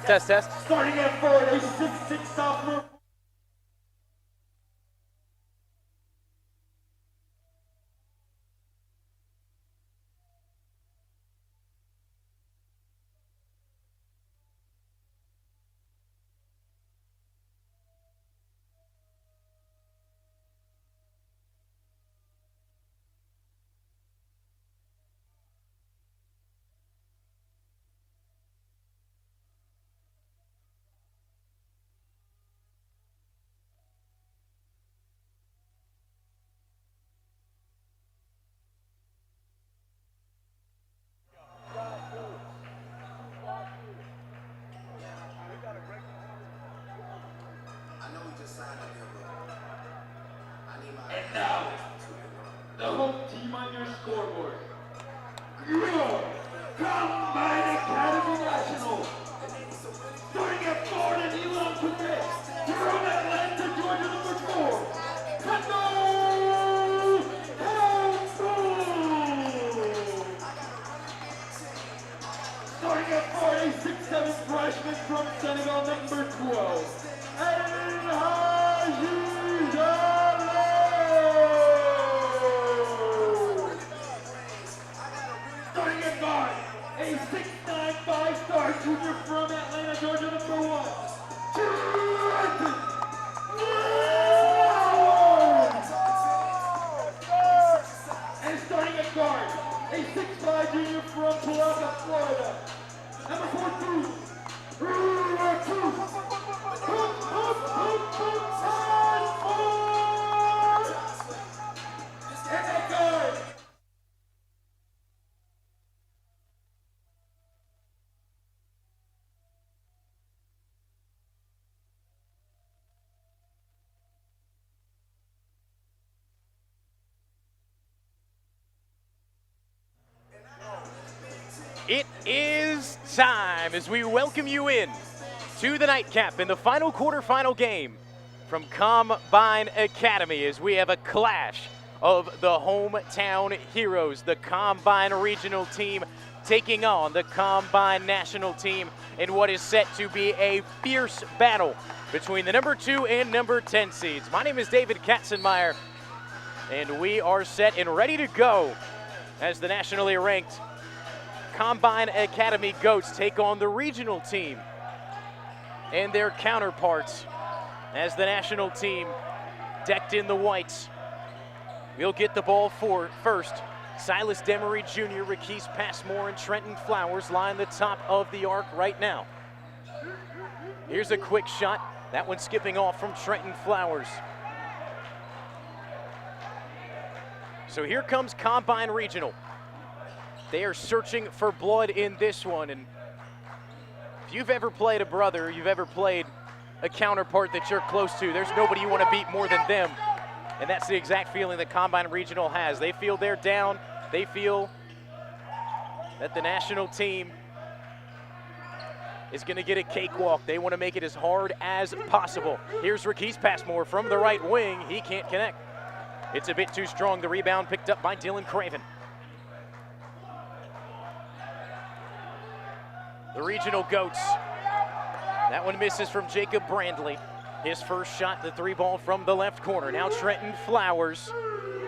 Test, test. Starting at forward, a 6'6" sophomore. And now, the home team on your scoreboard. Your Combine Academy National. Starting at forward and Elon Quebec. From Atlanta, Georgia, number 4. Kendall Campbell. Starting at forward, a 6'7" freshman from Senegal, number 12. Elhadii Diallo. Starting at guard, a 6'9" 5-star junior from Atlanta, Georgia, number 1. Trentyn Flowers. And starting at guard, a 6'5" junior from Clarke, Florida, number 42. It is time as we welcome you in to the nightcap in the final quarterfinal game from Combine Academy, as we have a clash of the hometown heroes, the Combine regional team, taking on the Combine National Team in what is set to be a fierce battle between the number 2 and number 10 seeds. My name is David Katzenmeyer, and we are set and ready to go as the nationally ranked Combine Academy Goats take on the regional team and their counterparts as the national team decked in the whites. We'll get the ball first. Silas Demary Jr., Rakease Passmore, and Trentyn Flowers line the top of the arc right now. Here's a quick shot. That one skipping off from Trentyn Flowers. So here comes Combine Regional. They are searching for blood in this one, and if you've ever played a brother, you've ever played a counterpart that you're close to, there's nobody you want to beat more than them. And that's the exact feeling that Combine Regional has. They feel they're down. They feel that the national team is going to get a cakewalk. They want to make it as hard as possible. Here's Rakease Passmore from the right wing. He can't connect. It's a bit too strong. The rebound picked up by Craven. The regional Goats. That one misses from Jacob Brandley. His first shot, the 3-ball from the left corner. Now Trentyn Flowers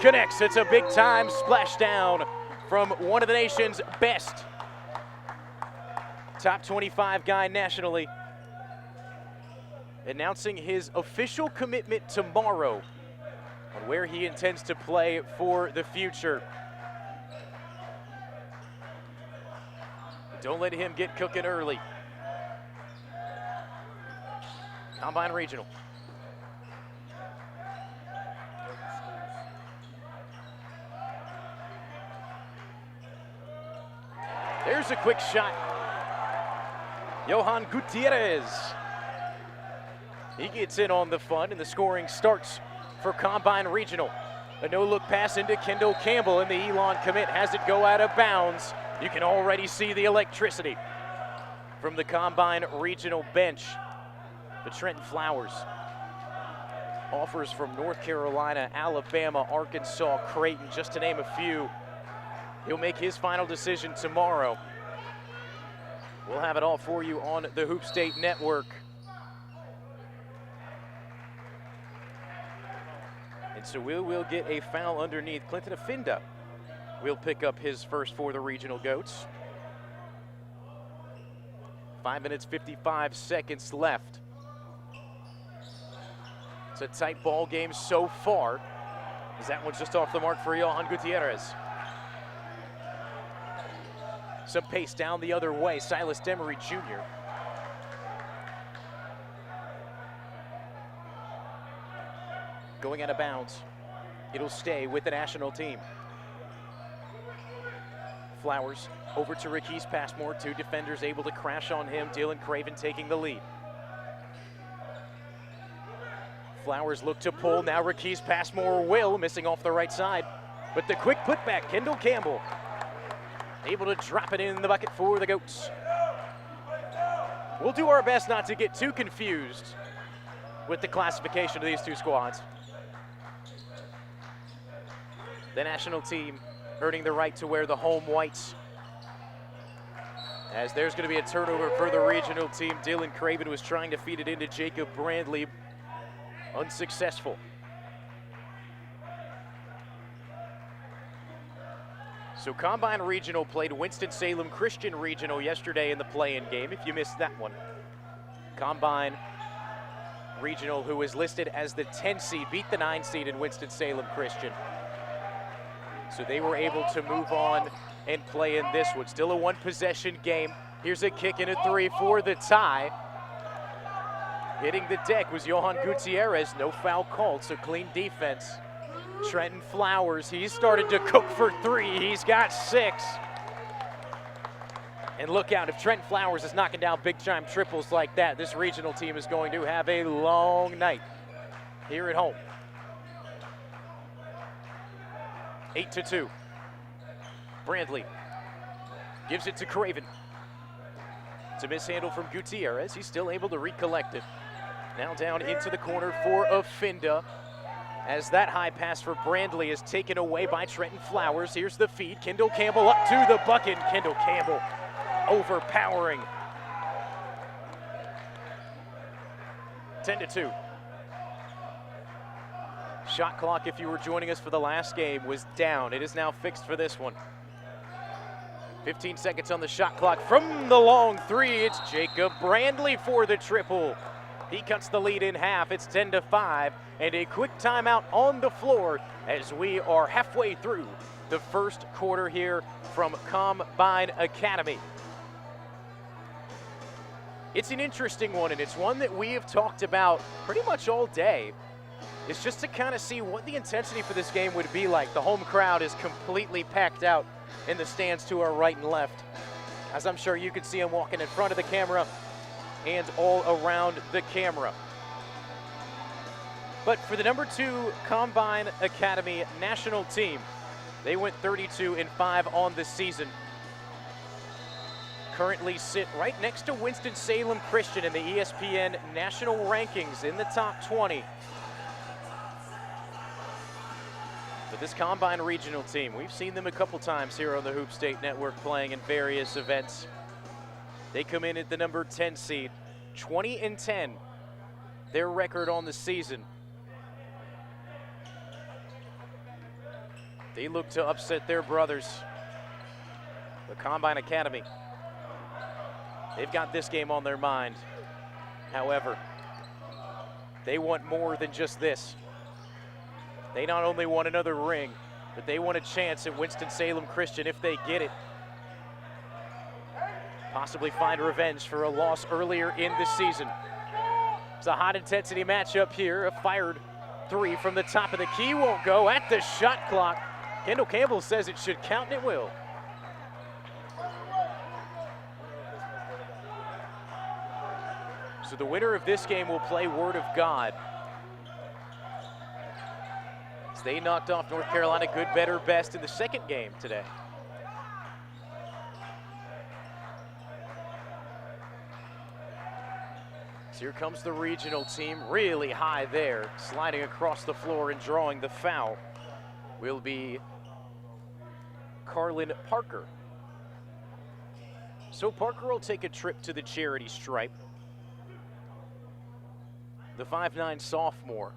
connects. It's a big-time splashdown from one of the nation's best. Top 25 guy nationally. Announcing his official commitment tomorrow on where he intends to play for the future. Don't let him get cooking early. Combine Regional. There's a quick shot. Johan Gutierrez. He gets in on the fun, and the scoring starts for Combine Regional. A no-look pass into Kendall Campbell, and the Elon commit has it go out of bounds. You can already see the electricity from the Combine Regional bench. But Trentyn Flowers, offers from North Carolina, Alabama, Arkansas, Creighton, just to name a few. He'll make his final decision tomorrow. We'll have it all for you on the Hoopstate Network. And so we will get a foul underneath. Clinton Efinda will pick up his first for the regional Goats. 5 minutes, 55 seconds left. It's a tight ball game so far, as that one's just off the mark for Johan Gutierrez. Some pace down the other way, Silas Demary Jr. Going out of bounds. It'll stay with the national team. Flowers over to Rakease Passmore. 2 defenders able to crash on him. Craven taking the lead. Flowers look to pull. Now Rakease Passmore will, missing off the right side. But the quick putback, Kendall Campbell able to drop it in the bucket for the Goats. We'll do our best not to get too confused with the classification of these two squads. The national team earning the right to wear the home whites, as there's going to be a turnover for the regional team. Craven was trying to feed it into Jacob Brandley. Unsuccessful. So Combine Regional played Winston-Salem Christian Regional yesterday in the play-in game, if you missed that one. Combine Regional, who is listed as the 10 seed, beat the 9 seed in Winston-Salem Christian. So they were able to move on and play in this one. Still a 1-possession game. Here's a kick and a 3 for the tie. Hitting the deck was Johan Gutierrez. No foul called, so clean defense. Trentyn Flowers, he's started to cook for 3. He's got 6. And look out, if Trentyn Flowers is knocking down big-time triples like that, this regional team is going to have a long night here at home. 8-2. Brandley gives it to Craven. It's a mishandle from Gutierrez. He's still able to recollect it. Now down into the corner for Efinda. as that high pass for Brandley is taken away by Trentyn Flowers. Here's the feed. Kendall Campbell up to the bucket. Kendall Campbell overpowering. 10-2. Shot clock, if you were joining us for the last game, was down. It is now fixed for this one. 15 seconds on the shot clock from the long three. It's Jacob Brandley for the triple. He cuts the lead in half. It's 10-5, and a quick timeout on the floor as we are halfway through the first quarter here from Combine Academy. It's an interesting one, and it's one that we have talked about pretty much all day. It's just to kind of see what the intensity for this game would be like. The home crowd is completely packed out in the stands to our right and left, as I'm sure you can see them walking in front of the camera and all around the camera. But for the number 2 Combine Academy national team, they went 32-5 on the season. Currently sit right next to Winston-Salem Christian in the ESPN national rankings in the top 20. But this Combine regional team, we've seen them a couple times here on the Hoopstate Network playing in various events. They come in at the number 10 seed, 20-10, their record on the season. They look to upset their brothers, the Combine Academy. They've got this game on their mind. However, they want more than just this. They not only want another ring, but they want a chance at Winston-Salem Christian if they get it. Possibly find revenge for a loss earlier in the season. It's a high intensity matchup here. A fired three from the top of the key won't go at the shot clock. Kendall Campbell says it should count, and it will. So the winner of this game will play Word of God. As they knocked off North Carolina good, better, best in the second game today. So here comes the regional team, really high there, sliding across the floor and drawing the foul will be Carlin Parker. So Parker will take a trip to the charity stripe. The 5'9" sophomore.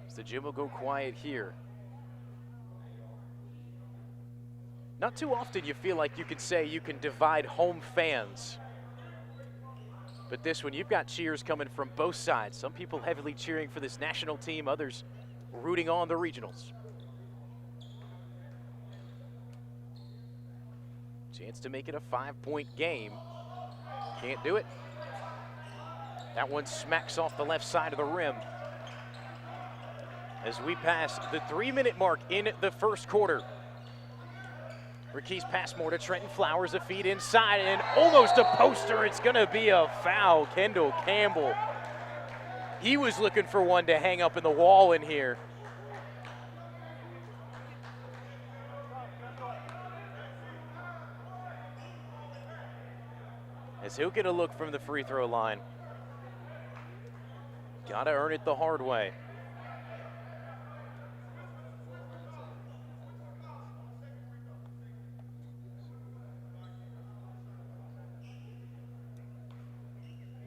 As the gym will go quiet here. Not too often you feel like you can say you can divide home fans. But this one, you've got cheers coming from both sides. Some people heavily cheering for this national team, others rooting on the regionals. Chance to make it a 5-point game. Can't do it. That one smacks off the left side of the rim. As we pass the 3-minute mark in the first quarter. Rakease Passmore to Trentyn Flowers, a feed inside and almost a poster. It's gonna be a foul. Kendall Campbell. He was looking for one to hang up in the wall in here. As he'll get a look from the free throw line. Gotta earn it the hard way.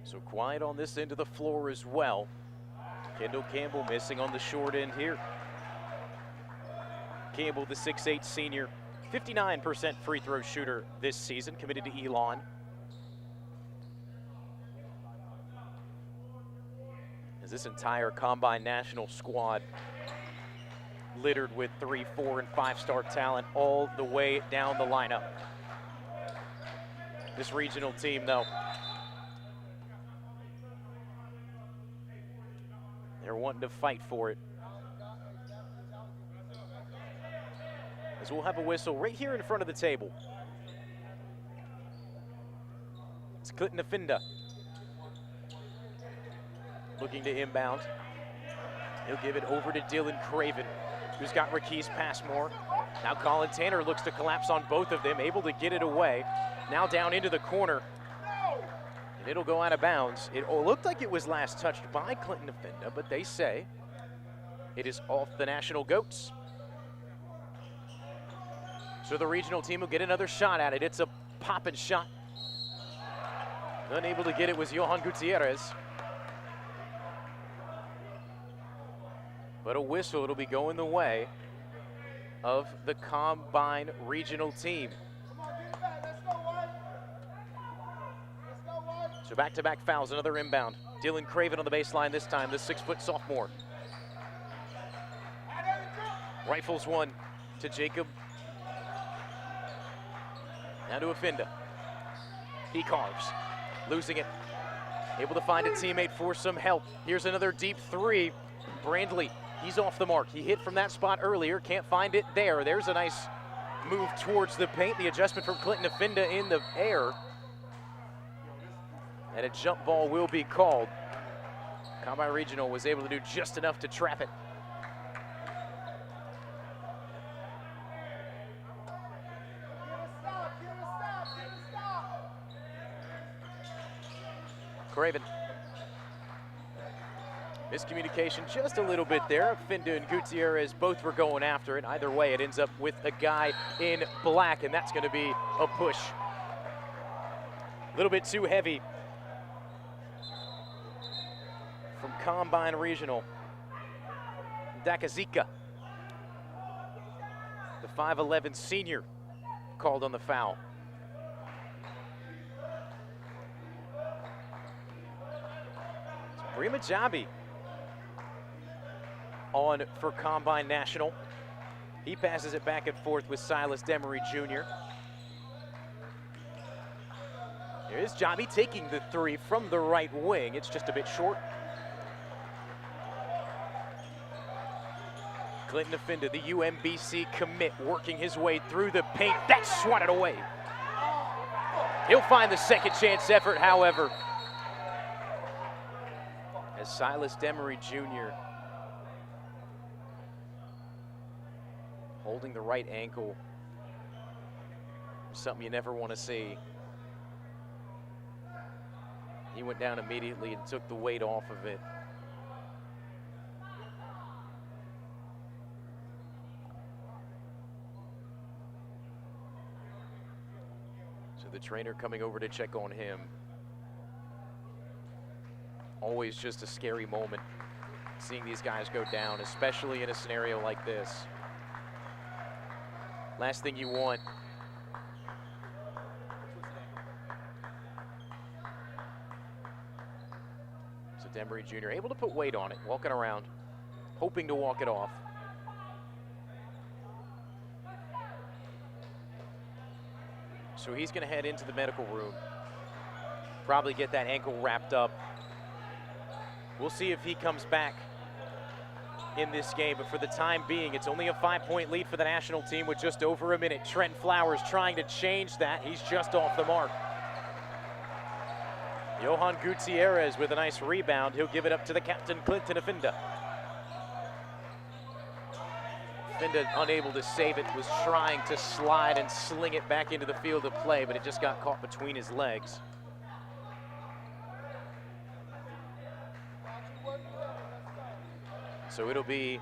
So quiet on this end of the floor as well. Kendall Campbell missing on the short end here. Campbell, the 6'8" senior, 59% free throw shooter this season, committed to Elon. As this entire Combine National squad littered with 3-, 4-, and 5-star talent all the way down the lineup. This regional team, though, they're wanting to fight for it. As we'll have a whistle right here in front of the table. It's Efinda looking to inbound. He'll give it over to Dylan Craven, who's got Rakease Passmore. Now Collin Tanner looks to collapse on both of them, able to get it away. Now down into the corner. It'll go out of bounds. It looked like it was last touched by Clinton Efinda, but they say it is off the National Goats. So the regional team will get another shot at it. It's a popping shot. Unable to get it was Johan Gutierrez. But a whistle, it'll be going the way of the Combine regional team. So back-to-back fouls, another inbound. Dylan Craven on the baseline this time, the 6-foot sophomore. Rifles one to Jacob. Now to Efinda. He carves, losing it. Able to find a teammate for some help. Here's another deep three. Brandley, he's off the mark. He hit from that spot earlier, can't find it there. There's a nice move towards the paint. The adjustment from Clinton Efinda in the air. And a jump ball will be called. Combine Regional was able to do just enough to trap it. Craven. Miscommunication just a little bit there. Efinda and Gutierrez both were going after it. Either way, it ends up with a guy in black, and that's going to be a push. A little bit too heavy from Combine Regional. Ndakazieka, the 5'11" senior, called on the foul. Rima Jabi on for Combine National. He passes it back and forth with Silas Demary Jr. Here's Jabi taking the three from the right wing. It's just a bit short. Clinton Efinda, the UMBC commit, working his way through the paint. That's swatted away. He'll find the second chance effort, however. As Silas Demary Jr. holding the right ankle. Something you never want to see. He went down immediately and took the weight off of it. So the trainer coming over to check on him. Always just a scary moment seeing these guys go down, especially in a scenario like this. Last thing you want so Demary Jr. able to put weight on it, walking around, hoping to walk it off. So he's going to head into the medical room, probably get that ankle wrapped up. We'll see if he comes back in this game, but for the time being, it's only a 5-point lead for the national team with just over a minute. Trentyn Flowers trying to change that. He's just off the mark. Johan Gutierrez with a nice rebound. He'll give it up to the captain, Clinton Efinda. Efinda unable to save it, was trying to slide and sling it back into the field of play, but it just got caught between his legs. So it'll be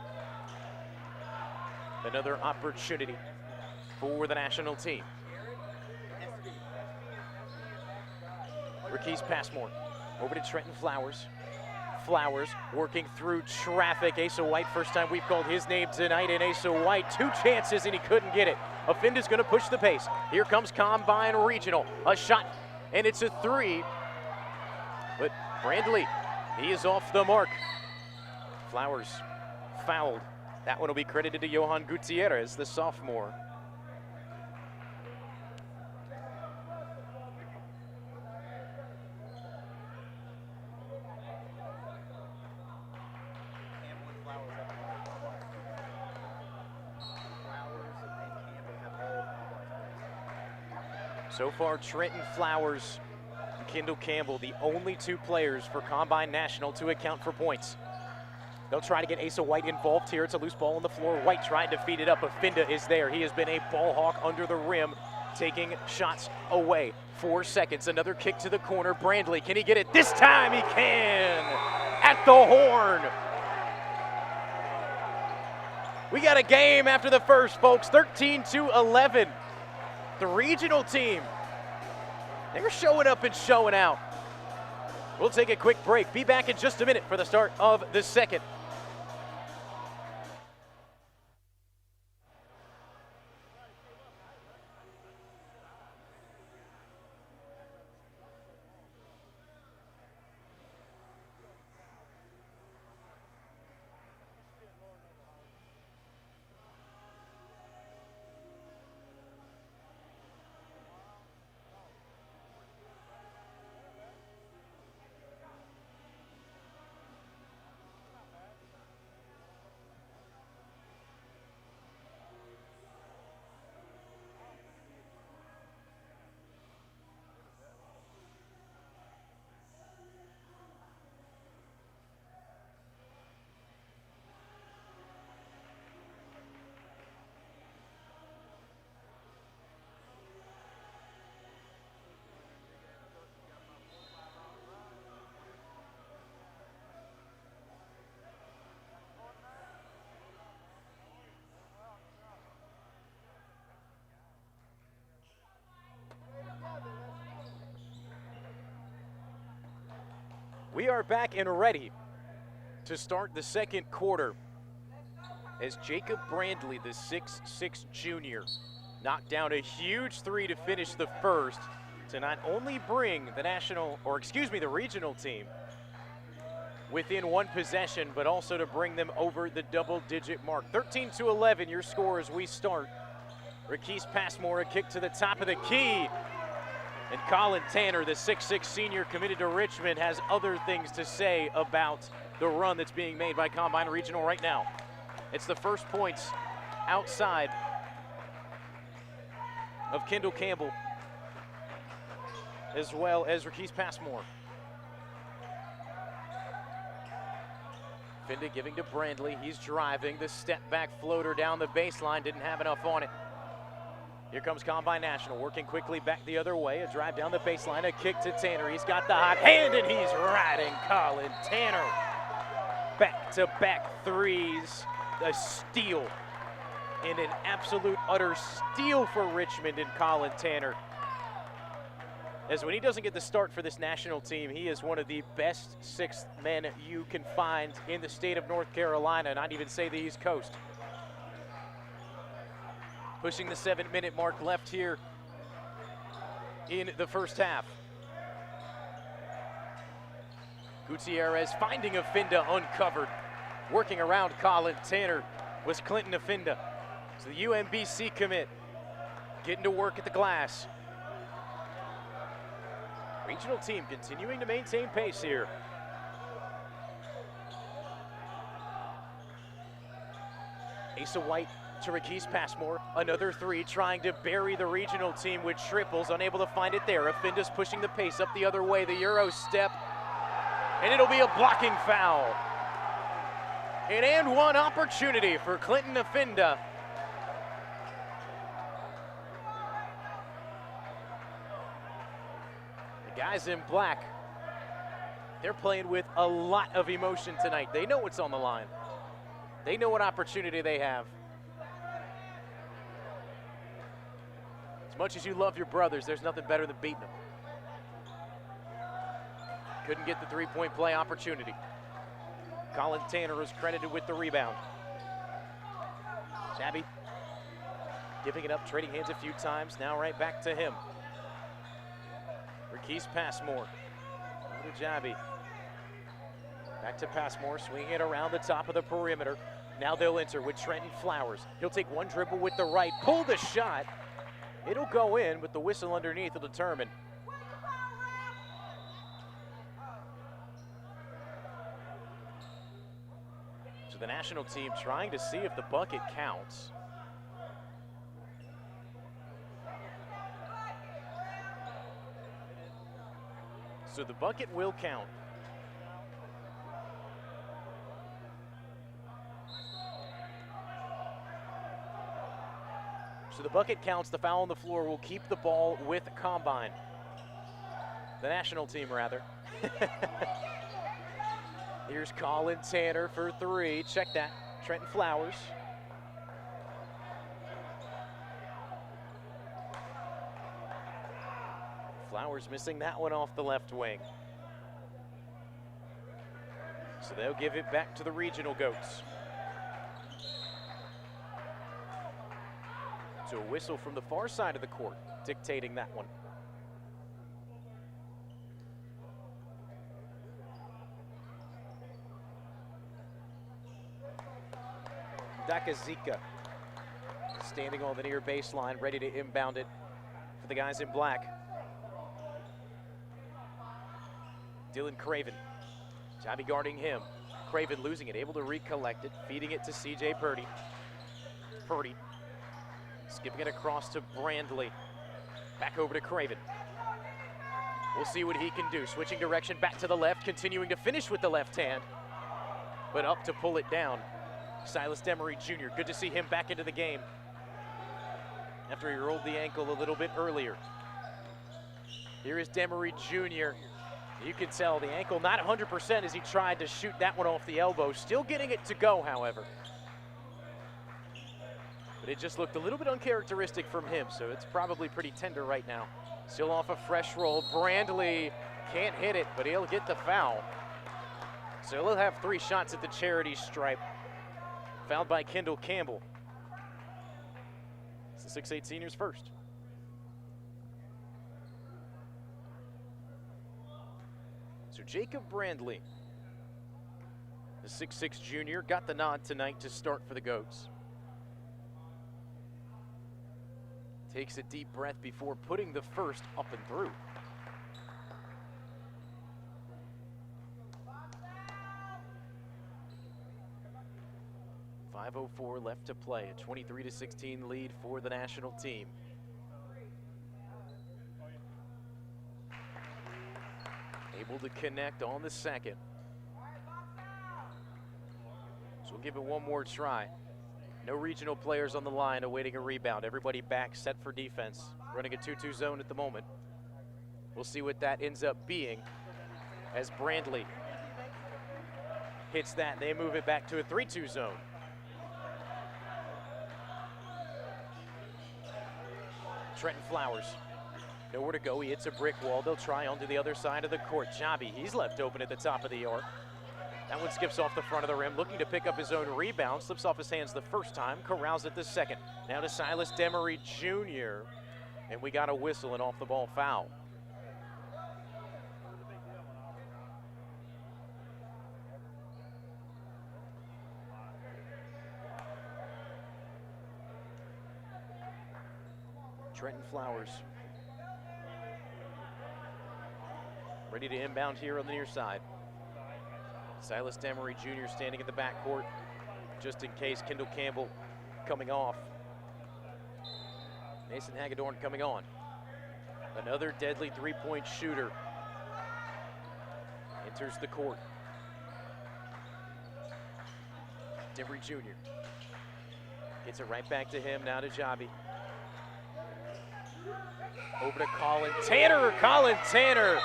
another opportunity for the national team. Rakease Passmore over to Trentyn Flowers. Flowers working through traffic. Asa White, first time we've called his name tonight, and Asa White, 2 chances and he couldn't get it. Efinda's gonna push the pace. Here comes Combine Regional. A shot, and it's a 3. But Brandley, he is off the mark. Flowers fouled. That one will be credited to Johan Gutierrez, the sophomore. So far, Trentyn Flowers and Kendall Campbell, the only 2 players for Combine National to account for points. They'll try to get Asa White involved here. It's a loose ball on the floor. White trying to feed it up. Efinda is there. He has been a ball hawk under the rim taking shots away. 4 seconds, another kick to the corner. Brandley, can he get it? This time he can! At the horn! We got a game after the first, folks, 13-11. The regional team, they're showing up and showing out. We'll take a quick break. Be back in just a minute for the start of the second. We are back and ready to start the second quarter as Jacob Brandley, the 6'6" junior, knocked down a huge three to finish the first to not only bring the regional team within one possession, but also to bring them over the double-digit mark. 13-11, your score as we start. Rakease Passmore, a kick to the top of the key. And Collin Tanner, the 6'6" senior committed to Richmond, has other things to say about the run that's being made by Combine Regional right now. It's the first points outside of Kendall Campbell, as well as Rakease Passmore. Efinda giving to Brandley. He's driving the step back floater down the baseline. Didn't have enough on it. Here comes Combine National, working quickly back the other way. A drive down the baseline, a kick to Tanner. He's got the hot hand, and he's riding Collin Tanner. Back-to-back threes, a steal, and an absolute utter steal for Richmond and Collin Tanner. As when he doesn't get the start for this national team, he is one of the best sixth men you can find in the state of North Carolina, not even say the East Coast. Pushing the 7-minute mark left here in the first half. Gutierrez finding Efinda uncovered. Working around Collin Tanner was Clinton Efinda. So the UMBC commit getting to work at the glass. Regional team continuing to maintain pace here. Asa White to Rakease Passmore, another three, trying to bury the regional team with triples, unable to find it there. Efinda's pushing the pace up the other way, the Euro step, and it'll be a blocking foul. An and one opportunity for Clinton Efinda. The guys in black, they're playing with a lot of emotion tonight. They know what's on the line. They know what opportunity they have. As much as you love your brothers, there's nothing better than beating them. Couldn't get the three-point play opportunity. Collin Tanner is credited with the rebound. Shabby giving it up, trading hands a few times. Now right back to him. Rakease Passmore. Over to Jabby. Back to Passmore, swinging it around the top of the perimeter. Now they'll enter with Trentyn Flowers. He'll take one dribble with the right, pull the shot. It'll go in, but the whistle underneath will determine. So the national team trying to see if the bucket counts. So the bucket will count. So So the bucket counts, the foul on the floor will keep the ball with Combine. The national team, rather. Here's Collin Tanner for three. Check that. Trentyn Flowers. Flowers missing that one off the left wing. So they'll give it back to the regional Goats. So a whistle from the far side of the court dictating that one. Ndakazieka standing on the near baseline, ready to inbound it for the guys in black. Dylan Craven, Javi guarding him. Craven losing it, able to recollect it, feeding it to CJ Purdie. Purdie skipping it across to Brandley. Back over to Craven. We'll see what he can do. Switching direction back to the left, continuing to finish with the left hand, but up to pull it down. Silas Demary Jr., good to see him back into the game after he rolled the ankle a little bit earlier. Here is Demary Jr. You can tell the ankle not 100% as he tried to shoot that one off the elbow. Still getting it to go, however. But it just looked a little bit uncharacteristic from him, so it's probably pretty tender right now. Still off a fresh roll. Brandley can't hit it, but he'll get the foul. So he'll have 3 shots at the charity stripe. Fouled by Kendall Campbell. It's the 6'8" senior's first. So Jacob Brandley, the 6'6" junior, got the nod tonight to start for the Goats. Takes a deep breath before putting the first up and through. .504 left to play, a 23-16 lead for the national team. Able to connect on the second. So we'll give it one more try. No regional players on the line awaiting a rebound. Everybody back, set for defense. Running a 2-2 zone at the moment. We'll see what that ends up being as Brandley hits that. They move it back to a 3-2 zone. Trentyn Flowers, nowhere to go. He hits a brick wall. They'll try onto the other side of the court. Javi, he's left open at the top of the arc. That one skips off the front of the rim, looking to pick up his own rebound. Slips off his hands the first time, corrals it the second. Now to Silas Demary Jr., and we got a whistle and off the ball foul. Trentyn Flowers ready to inbound here on the near side. Silas Demary Jr. standing in the backcourt just in case. Kendall Campbell coming off. Mason Hagedorn coming on. Another deadly three-point shooter enters the court. Demary Jr. gets it right back to him, now to Javi. Over to Collin Tanner. Collin Tanner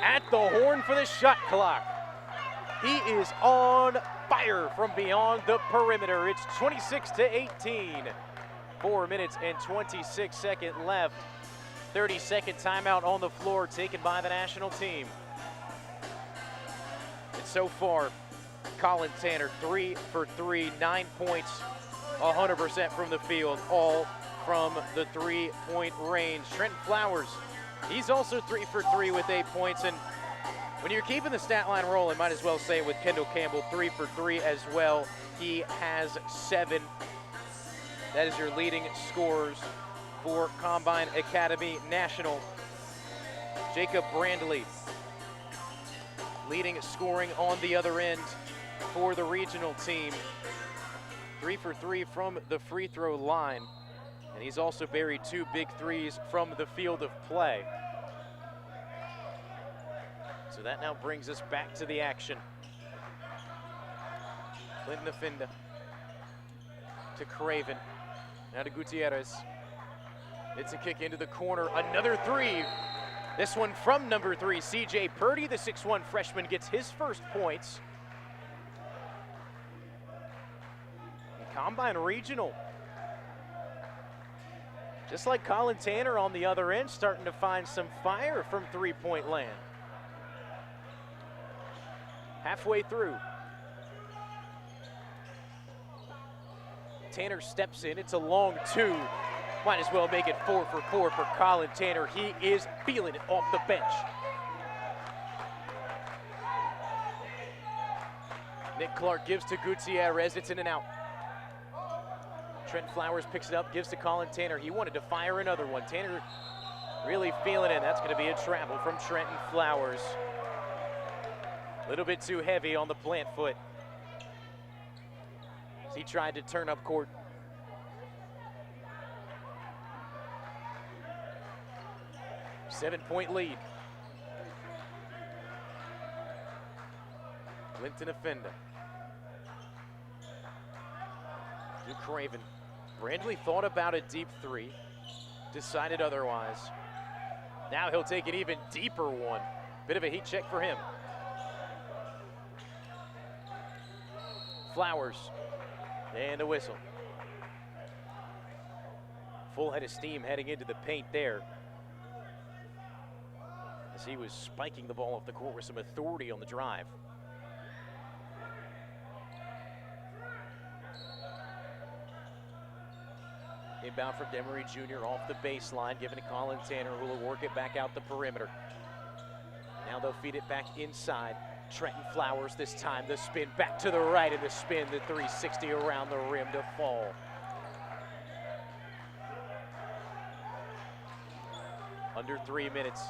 at the horn for the shot clock. He is on fire from beyond the perimeter. It's 26-18. 4 minutes and 26 seconds left. 30-second timeout on the floor taken by the national team. And so far, Collin Tanner 3 for 3, 9 points, 100% from the field, all from the three-point range. Trentyn Flowers, he's also 3 for 3 with 8 points. And when you're keeping the stat line rolling, might as well say it with Kendall Campbell, 3 for 3 as well. He has 7. That is your leading scorers for Combine Academy National. Jacob Brandley leading scoring on the other end for the regional team. 3 for 3 from the free throw line. And he's also buried 2 big threes from the field of play. So that now brings us back to the action. Clinton Efinda to Craven. Now to Gutierrez. It's a kick into the corner, another three. This one from number 3, CJ Purdie, the 6'1 freshman, gets his first points. Combine Regional. Just like Collin Tanner on the other end, starting to find some fire from three-point land. Halfway through. Tanner steps in, it's a long 2. Might as well make it 4 for 4 for Collin Tanner. He is feeling it off the bench. Nick Clarke gives to Gutierrez, it's in and out. Trentyn Flowers picks it up, gives to Collin Tanner. He wanted to fire another one. Tanner really feeling it. That's going to be a travel from Trentyn Flowers. A little bit too heavy on the plant foot as he tried to turn up court. Seven-point lead. Clinton Efinda. To Craven. Brandley thought about a deep 3, decided otherwise. Now he'll take an even deeper one. Bit of a heat check for him. Flowers, and a whistle. Full head of steam heading into the paint there, as he was spiking the ball off the court with some authority on the drive. Inbound from Demary Jr. off the baseline, giving to Collin Tanner, who will work it back out the perimeter. Now they'll feed it back inside. Trentyn Flowers this time, the spin back to the right, and the spin, the 360 around the rim to fall. Under 3 minutes,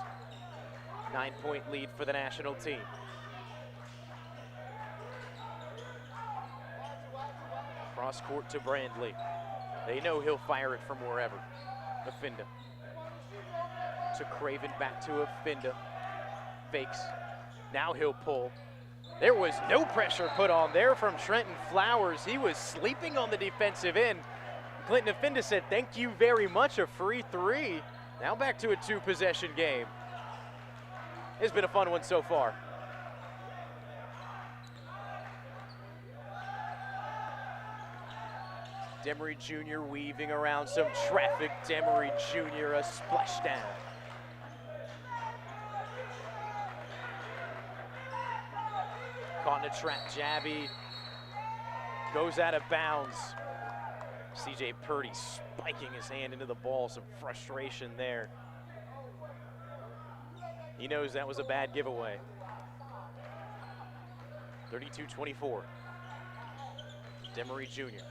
9-point lead for the national team. Cross court to Brandley. They know he'll fire it from wherever. Efinda. To Craven, back to Efinda. Fakes. Now he'll pull. There was no pressure put on there from Trentyn Flowers. He was sleeping on the defensive end. Clinton Efinda said, thank you very much, a free 3. Now back to a 2-possession game. It's been a fun one so far. Demary Jr. weaving around some traffic. Demary Jr. a splashdown. Caught in a trap, Jabby goes out of bounds. CJ Purdie spiking his hand into the ball, some frustration there. He knows that was a bad giveaway. 32-24. Demary Jr.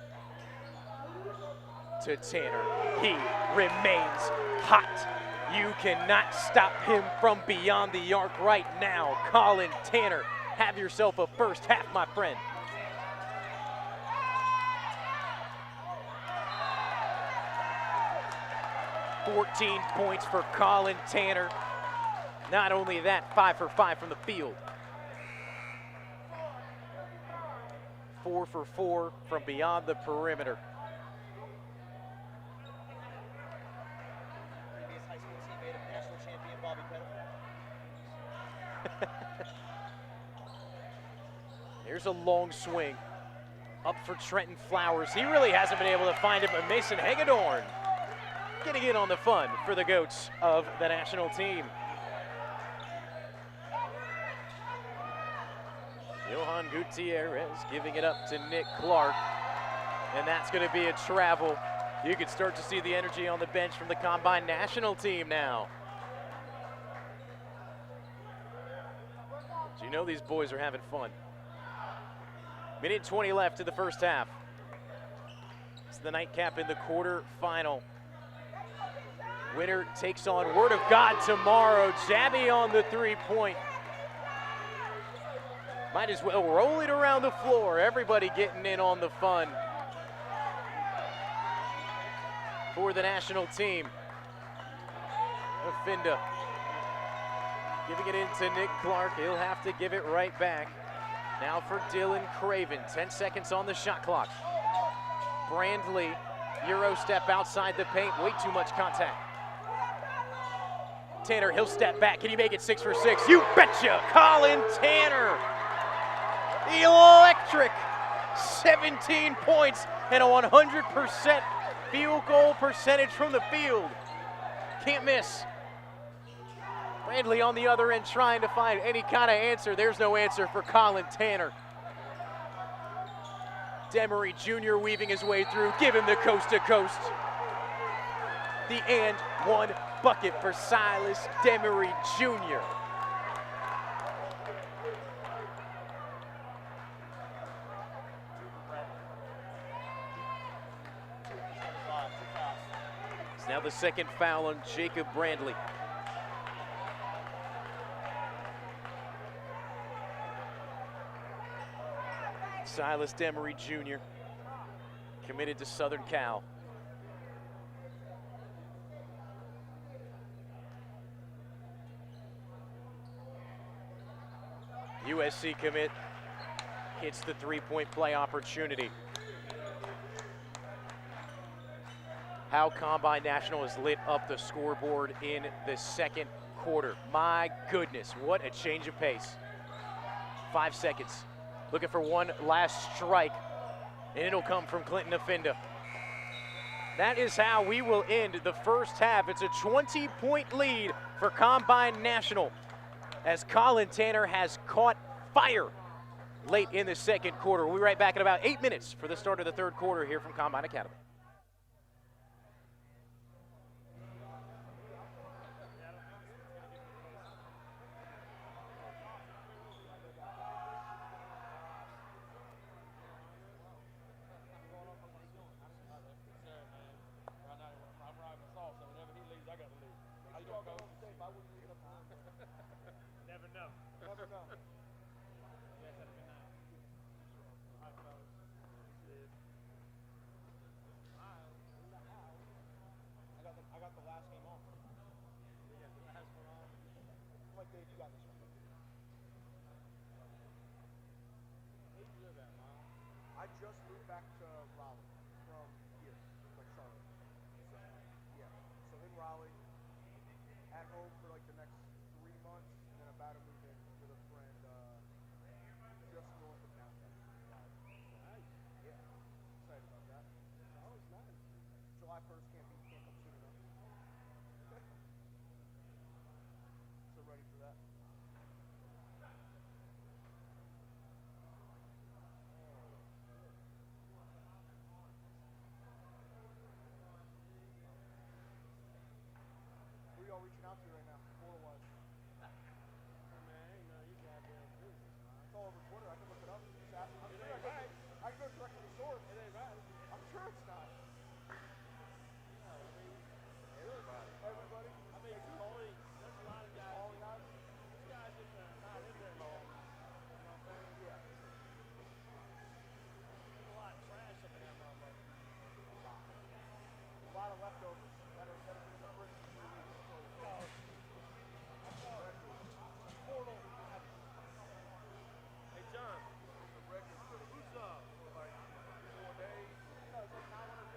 to Tanner. He remains hot. You cannot stop him from beyond the arc right now. Collin Tanner, have yourself a first half, my friend. $14 points for Collin Tanner. Not only that, 5 for 5 from the field. 4 for 4 from beyond the perimeter. Previous high school teammate of national champion Bobby Phenom. There's a long swing up for Trentyn Flowers. He really hasn't been able to find it, but Mason Hagedorn getting in on the fun for the GOATs of the national team. Johan Gutierrez giving it up to Nick Clarke, and that's going to be a travel. You can start to see the energy on the bench from the Combine national team now. You know these boys are having fun. Minute 20 left in the first half. It's the nightcap in the quarterfinal. Winner takes on Word of God tomorrow. Jabby on the three-point. Might as well roll it around the floor. Everybody getting in on the fun for the national team. Efinda giving it into Nick Clarke. He'll have to give it right back. Now for Dylan Craven. 10 seconds on the shot clock. Brandley, Euro step outside the paint. Way too much contact. Tanner, he'll step back. Can he make it 6 for 6? You betcha! Collin Tanner, electric, 17 points and a 100% field goal percentage from the field. Can't miss. Bradley on the other end trying to find any kind of answer. There's no answer for Collin Tanner. Demary Jr. weaving his way through, give him the coast to coast. The and one bucket for Silas Demary Jr. It's now the second foul on Jacob Brandley. Silas Demary Jr. committed to Southern Cal. USC commit hits the three-point play opportunity. How Combine National has lit up the scoreboard in the second quarter. My goodness, what a change of pace. 5 seconds. Looking for one last strike, and it'll come from Clinton Efinda. That is how we will end the first half. It's a 20-point lead for Combine National, as Collin Tanner has caught fire late in the second quarter. We'll be right back in about 8 minutes for the start of the third quarter here from Combine Academy. I just moved back to Raleigh from here, like Charlotte. So, yeah. So in Raleigh, at home for like the next 3 months, and then about to move in with a friend just north of downtown. Nice. Yeah. Excited about that. Oh, it's nice. July 1st can't come soon enough. So ready for that. Reaching out to right now, portal-wise. Man, I ain't know you goddamn business, man. It's all over Twitter. I can look it up. I'm sure I can go direct to the source. It ain't right. I'm sure it's not. Yeah, I mean, everybody. Everybody? I mean, Colin, there's a lot of guys. All guys? This guy's just not in there long. You know what I'm saying? Yeah. There's a lot of trash up in that motherfucker. A lot of leftovers that are been in the fridge. Hey John, who's up? Like 4 days? No, it's like 900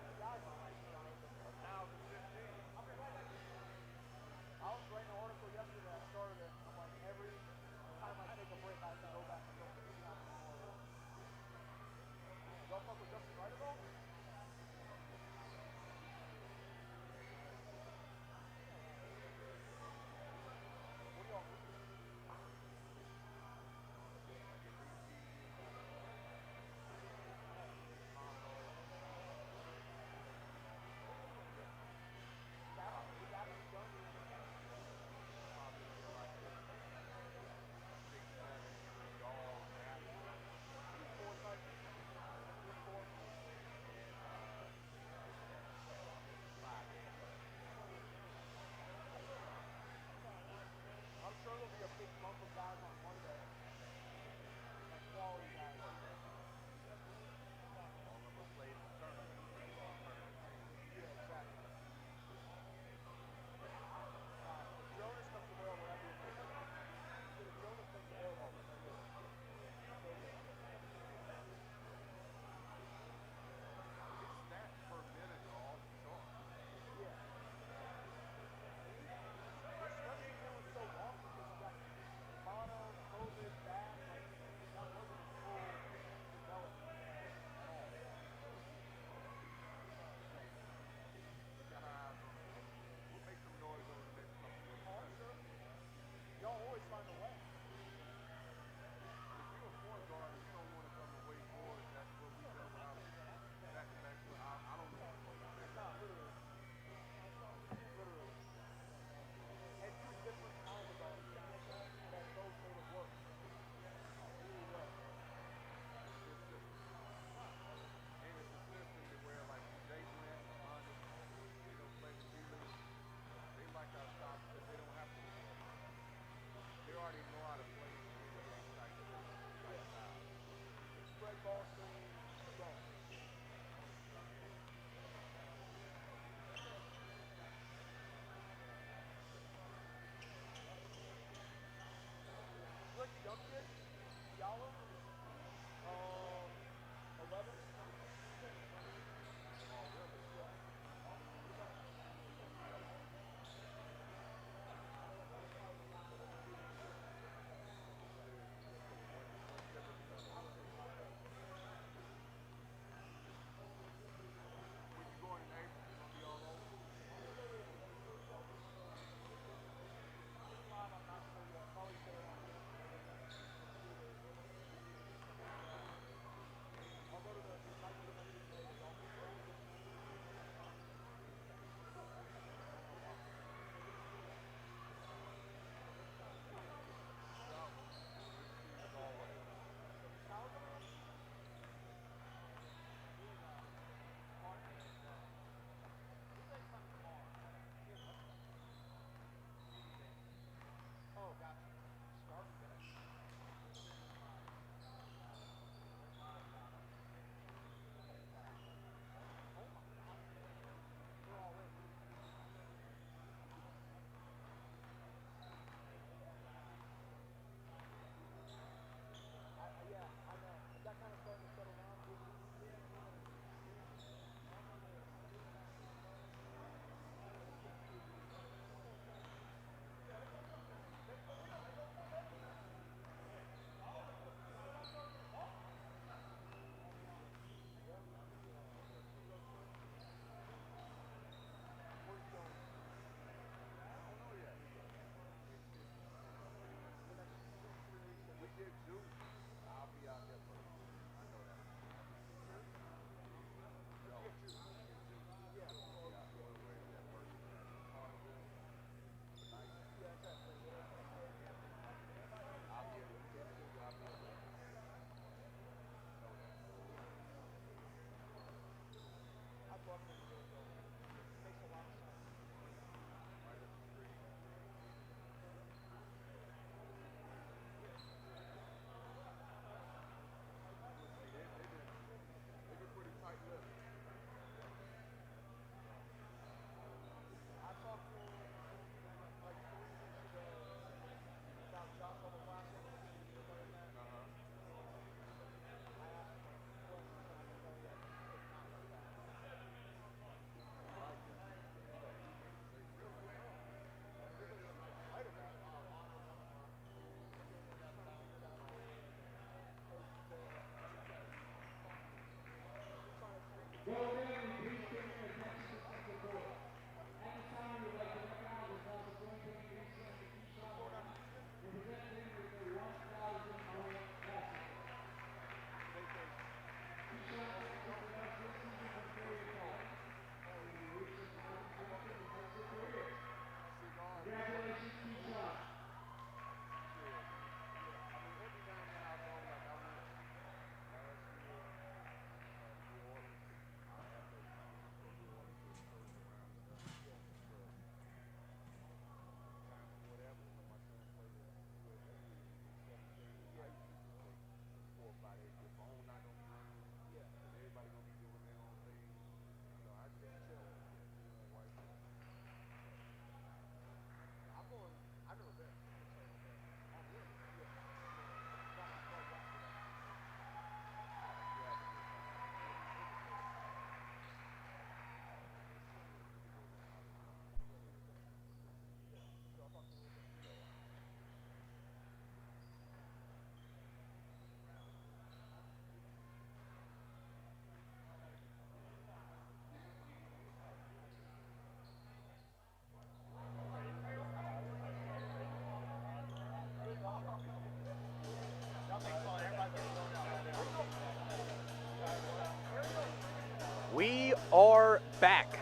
we are back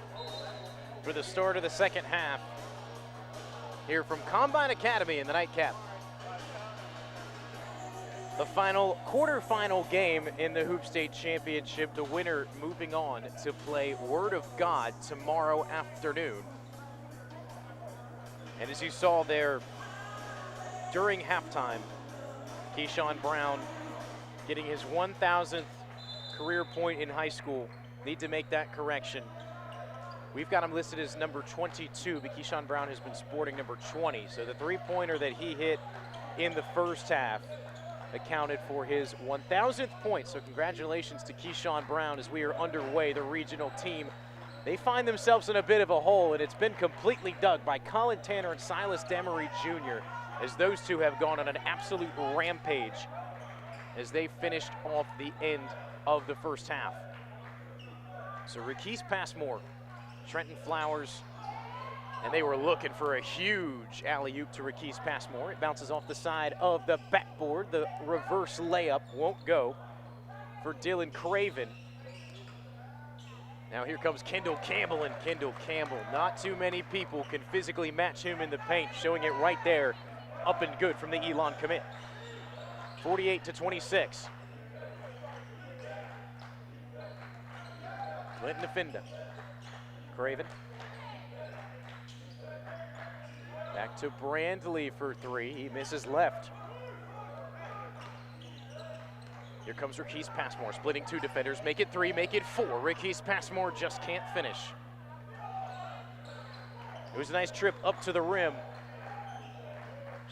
for the start of the second half here from Combine Academy in the nightcap. The final quarterfinal game in the Hoopstate Championship, the winner moving on to play Word of God tomorrow afternoon. And as you saw there during halftime, Keshawn Brown getting his 1,000th career point in high school. Need to make that correction. We've got him listed as number 22, but Keshawn Brown has been sporting number 20. So the three-pointer that he hit in the first half accounted for his 1,000th point. So congratulations to Keshawn Brown as we are underway. The regional team, they find themselves in a bit of a hole, and it's been completely dug by Collin Tanner and Silas Demary Jr. as those two have gone on an absolute rampage as they finished off the end of the first half. So Rakease Passmore, Trentyn Flowers, and they were looking for a huge alley-oop to Rakease Passmore. It bounces off the side of the backboard. The reverse layup won't go for Dylan Craven. Now here comes Kendall Campbell, and Kendall Campbell, not too many people can physically match him in the paint, showing it right there, up and good from the Elon commit. 48-26. Clinton Efinda. Craven. Back to Brandley for three. He misses left. Here comes Rakease Passmore, splitting two defenders. Make it three, make it four. Rakease Passmore just can't finish. It was a nice trip up to the rim.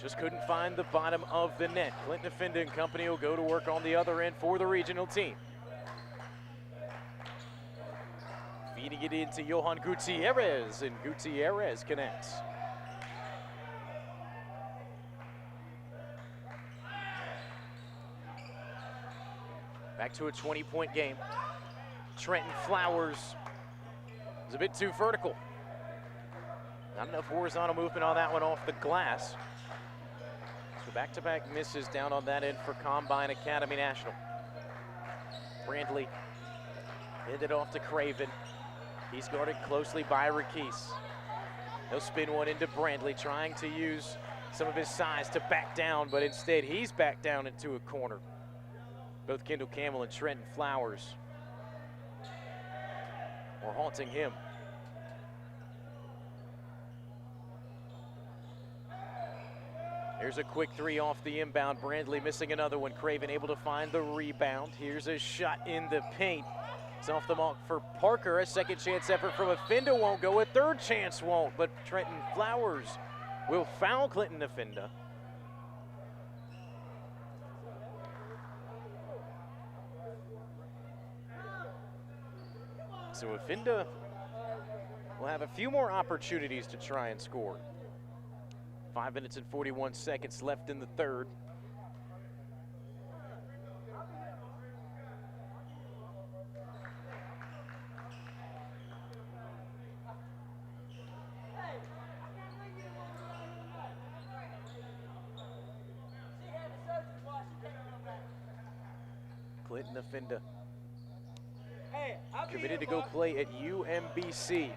Just couldn't find the bottom of the net. Clinton Efinda and company will go to work on the other end for the regional team. Feeding it into Johan Gutierrez, and Gutierrez connects. Back to a 20-point game. Trentyn Flowers is a bit too vertical. Not enough horizontal movement on that one off the glass. So back-to-back misses down on that end for Combine Academy National. Brandley handed off to Craven. He's guarded closely by Rakease. He'll spin one into Brandley, trying to use some of his size to back down, but instead he's backed down into a corner. Both Kendall Campbell and Trentyn Flowers are haunting him. Here's a quick three off the inbound. Brandley missing another one. Craven able to find the rebound. Here's a shot in the paint. It's off the mark for Parker. A second chance effort from Efinda won't go. A third chance won't, but Trentyn Flowers will foul Clinton Efinda. So Efinda will have a few more opportunities to try and score. 5 minutes and 41 seconds left in the third. Clinton Efinda committed to go play at UMBC.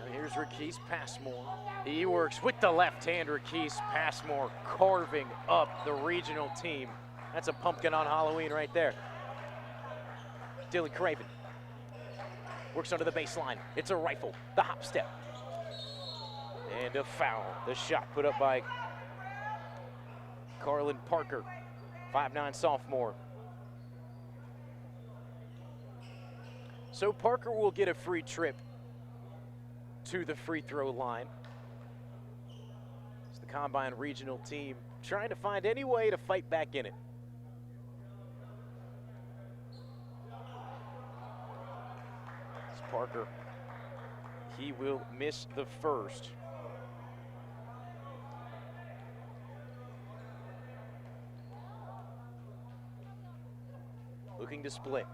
And here's Rakease Passmore. He works with the left hand. Rakease Passmore carving up the regional team. That's a pumpkin on Halloween right there. Dylan Craven works under the baseline. It's a rifle. The hop step. And a foul. The shot put up by Carlin Parker, 5'9" sophomore. So Parker will get a free trip to the free throw line. It's the Combine regional team trying to find any way to fight back in it. It's Parker. He will miss the first. Looking to split.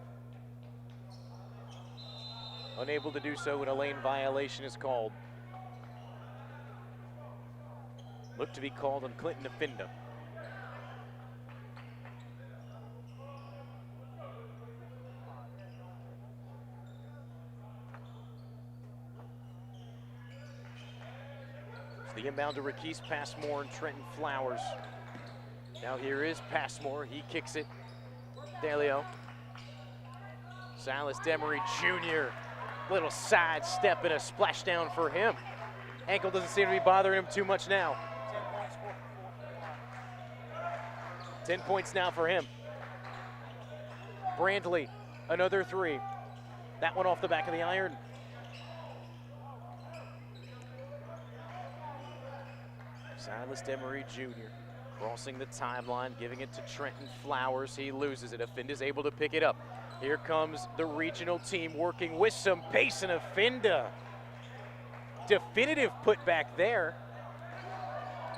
Unable to do so when a lane violation is called. Look to be called on Clinton Efinda. So the inbound to Rakease Passmore and Trentyn Flowers. Now here is Passmore. He kicks it. Diallo. Silas Demary Jr. Little side step and a splashdown for him. Ankle doesn't seem to be bothering him too much now. 10 points now for him. Brandley, another three. That one off the back of the iron. Silas Demary Jr. crossing the timeline, giving it to Trentyn Flowers. He loses it. Efinda's able to pick it up. Here comes the regional team working with some pace, and Efinda. Definitive putback there.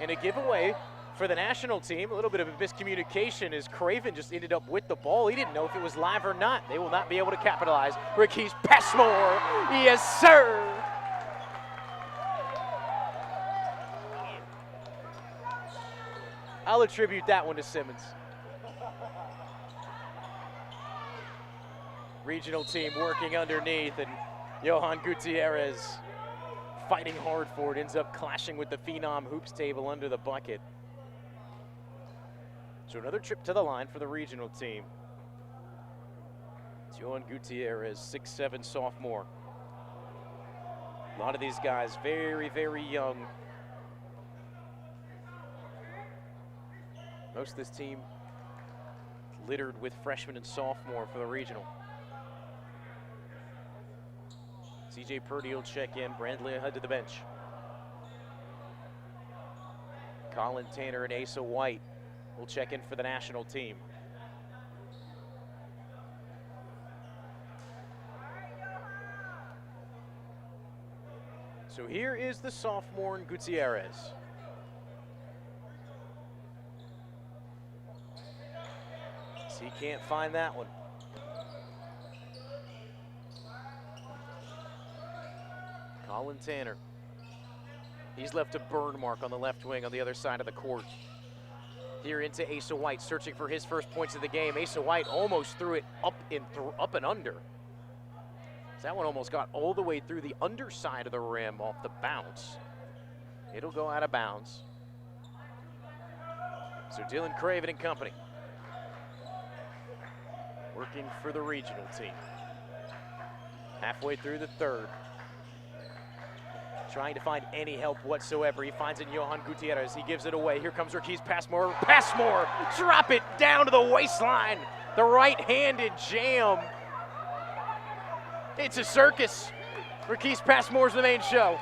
And a giveaway for the national team. A little bit of a miscommunication as Craven just ended up with the ball. He didn't know if it was live or not. They will not be able to capitalize. Rakease Passmore, yes sir. I'll attribute that one to Simmons. Regional team working underneath, and Johan Gutierrez fighting hard for it, ends up clashing with the Phenom hoops table under the bucket. So another trip to the line for the regional team. It's Johan Gutierrez, 6'7" sophomore. A lot of these guys very, very young. Most of this team littered with freshmen and sophomore for the regional. CJ Purdie will check in. Brandley head to the bench. Collin Tanner and Asa White will check in for the national team. So here is the sophomore in Gutierrez. He can't find that one. Collin Tanner. He's left a burn mark on the left wing on the other side of the court. Here into Asa White, searching for his first points of the game. Asa White almost threw it up and under. That one almost got all the way through the underside of the rim off the bounce. It'll go out of bounds. So Dylan Craven and company working for the regional team. Halfway through the third. Trying to find any help whatsoever. He finds it in Johan Gutierrez. He gives it away. Here comes Rakease Passmore. Passmore, drop it down to the waistline. The right-handed jam. It's a circus. Rakease Passmore's the main show.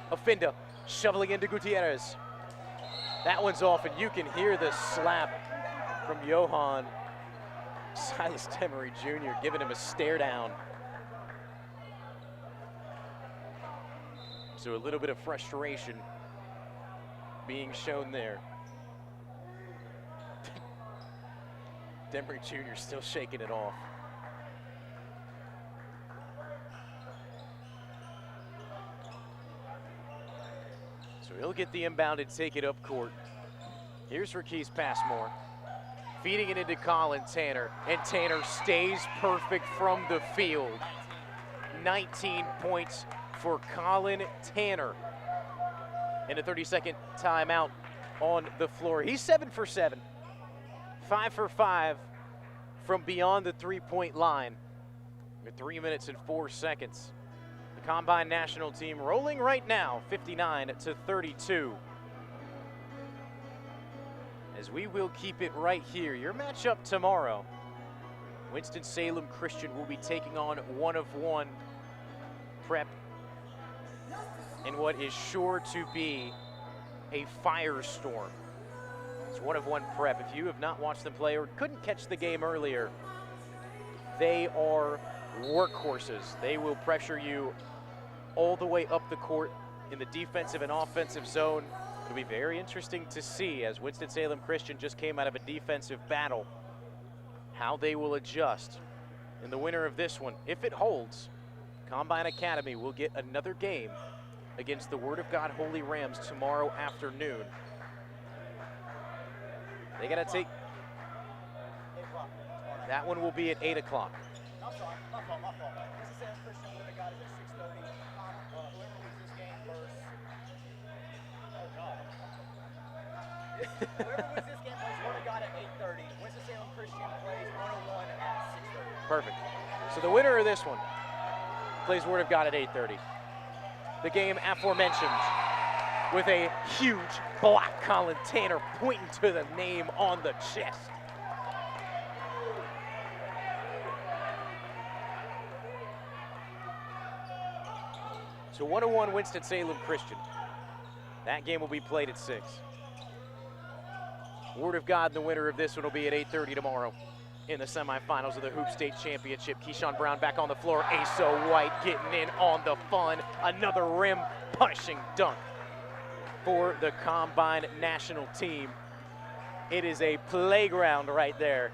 Efinda shoveling into Gutierrez. That one's off, and you can hear the slap from Johan. Silas Demary Jr. giving him a stare down. So a little bit of frustration being shown there. Demary Jr. still shaking it off. So he'll get the inbound and take it up court. Here's Rakease Passmore. Feeding it into Collin Tanner, and Tanner stays perfect from the field. 19 points for Collin Tanner. And a 30-second timeout on the floor. He's 7 for 7. 5 for 5 from beyond the three-point line. With 3 minutes and 4 seconds. The Combine national team rolling right now, 59-32. As we will keep it right here. Your matchup tomorrow. Winston-Salem Christian will be taking on 1-of-1 Prep in what is sure to be a firestorm. It's 1-of-1 Prep. If you have not watched them play or couldn't catch the game earlier, they are workhorses. They will pressure you all the way up the court in the defensive and offensive zone. It'll be very interesting to see, as Winston-Salem Christian just came out of a defensive battle, how they will adjust. And the winner of this one, if it holds, Combine Academy will get another game against the Word of God Holy Rams tomorrow afternoon. They got to take, that one will be at 8 o'clock. I'm sorry, my fault. Winston-Salem Christian would have got it at 6:30. Whoever wins this game versus... Oh, God. Whoever wins this game plays would have got it at 8:30. Winston-Salem Christian plays 101 at 6:30. Perfect. So the winner of this one plays Word of God at 8:30. The game aforementioned with a huge block. Collin Tanner pointing to the name on the chest. So 101 Winston-Salem Christian. That game will be played at 6. Word of God, the winner of this one will be at 8:30 tomorrow in the semifinals of the Hoopstate Championship. Keshawn Brown back on the floor. Asa White getting in on the fun. Another rim punishing dunk for the Combine national team. It is a playground right there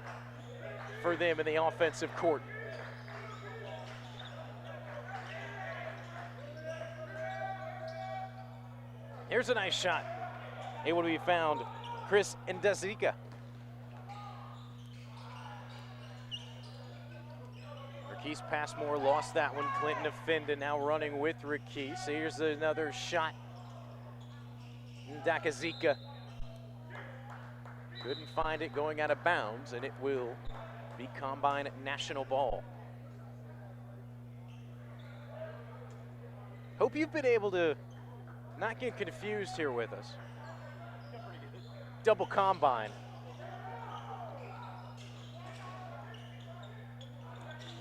for them in the offensive court. Here's a nice shot. Able to be found. Chris Ndakazieka. Rakease Passmore lost that one. Clinton Efinda now running with Rakease. Here's another shot. Ndakazieka couldn't find it, going out of bounds, and it will be Combine national ball. Hope you've been able to not get confused here with us. Double Combine.